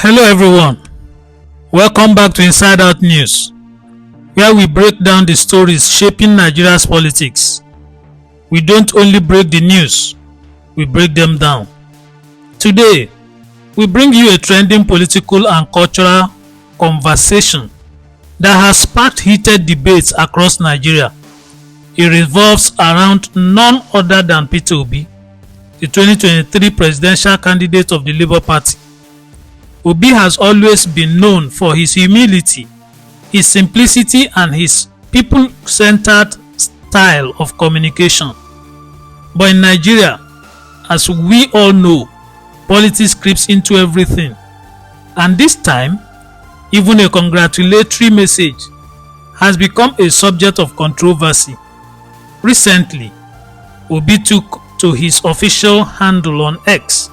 Hello everyone, welcome back to Inside Out News, where we break down the stories shaping Nigeria's politics. We don't only break the news, we break them down. Today, we bring you a trending political and cultural conversation that has sparked heated debates across Nigeria. It revolves around none other than Peter Obi, the 2023 presidential candidate of the Labour Party. Obi has always been known for his humility, his simplicity and his people-centered style of communication. But in Nigeria, as we all know, politics creeps into everything. And this time, even a congratulatory message has become a subject of controversy. Recently, Obi took to his official handle on X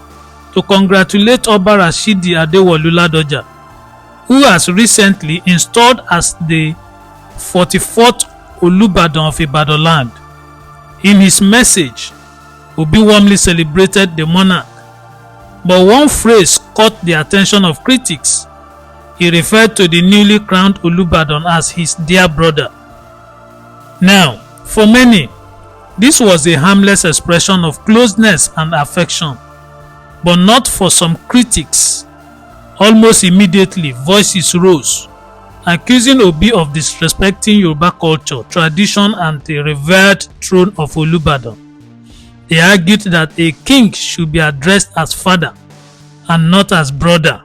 to congratulate Oba Rasheed Ladoja, who has recently installed as the 44th Olubadan of Ibadan land. In his message, Obi warmly celebrated the monarch, but one phrase caught the attention of critics. He referred to the newly crowned Olubadan as his dear brother. Now, for many, this was a harmless expression of closeness and affection. But not for some critics. Almost immediately, voices rose, accusing Obi of disrespecting Yoruba culture, tradition and the revered throne of Olubadan. They argued that a king should be addressed as father and not as brother.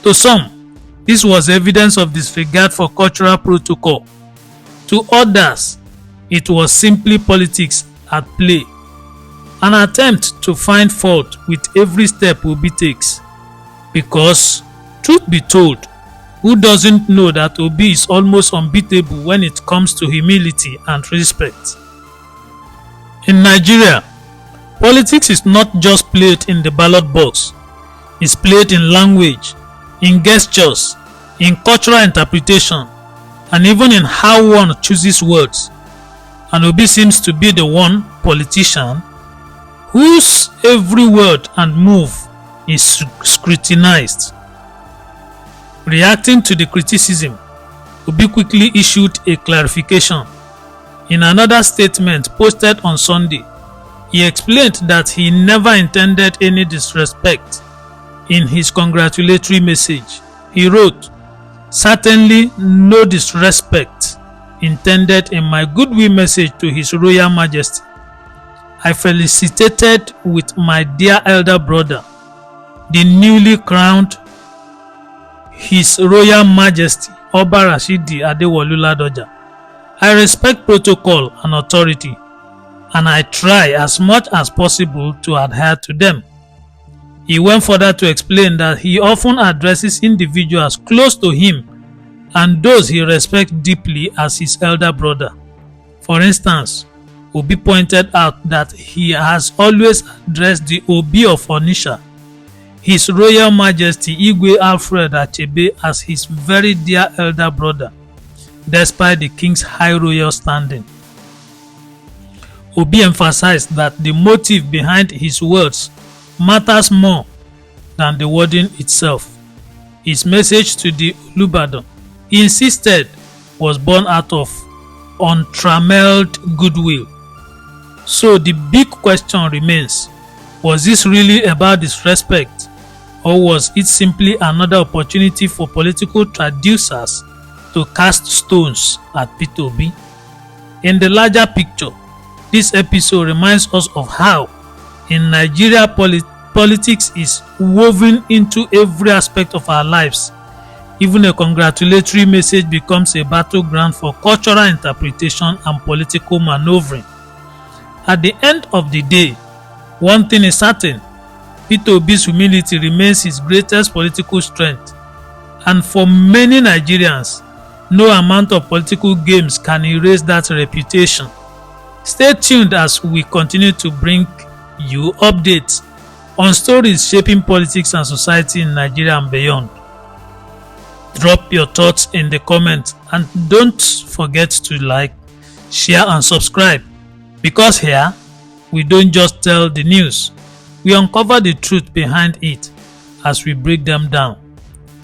To some, this was evidence of disregard for cultural protocol. To others, it was simply politics at play. An attempt to find fault with every step Obi takes, because, truth be told, who doesn't know that Obi is almost unbeatable when it comes to humility and respect? In Nigeria, politics is not just played in the ballot box, it's played in language, in gestures, in cultural interpretation, and even in how one chooses words. And Obi seems to be the one politician whose every word and move is scrutinized. Reacting to the criticism, Obi quickly issued a clarification. In another statement posted on Sunday, he explained that he never intended any disrespect. In his congratulatory message, he wrote, "Certainly no disrespect intended in my goodwill message to His Royal Majesty. I felicitated with my dear elder brother, the newly crowned His Royal Majesty Oba Rasheed Ladoja. I respect protocol and authority, and I try as much as possible to adhere to them." He went further to explain that he often addresses individuals close to him and those he respects deeply as his elder brother. For instance, Obi pointed out that he has always addressed the Obi of Onitsha, His Royal Majesty Igwe Alfred Achebe, as his very dear elder brother, despite the king's high royal standing. Obi emphasized that the motive behind his words matters more than the wording itself. His message to the Olubadan, he insisted, was born out of untrammeled goodwill. So the big question remains, was this really about disrespect, or was it simply another opportunity for political traducers to cast stones at Peter Obi? In the larger picture, this episode reminds us of how, in Nigeria, politics is woven into every aspect of our lives. Even a congratulatory message becomes a battleground for cultural interpretation and political maneuvering. At the end of the day, one thing is certain: Peter Obi's humility remains his greatest political strength, and for many Nigerians, no amount of political games can erase that reputation. Stay tuned as we continue to bring you updates on stories shaping politics and society in Nigeria and beyond. Drop your thoughts in the comments and don't forget to like, share and subscribe, because here we don't just tell the news, we uncover the truth behind it as we break them down.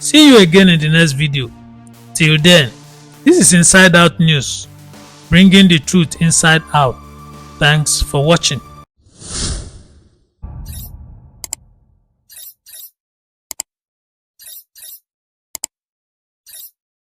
See you again in the next video. Till then, this is Inside Out News, bringing the truth inside out. Thanks for watching.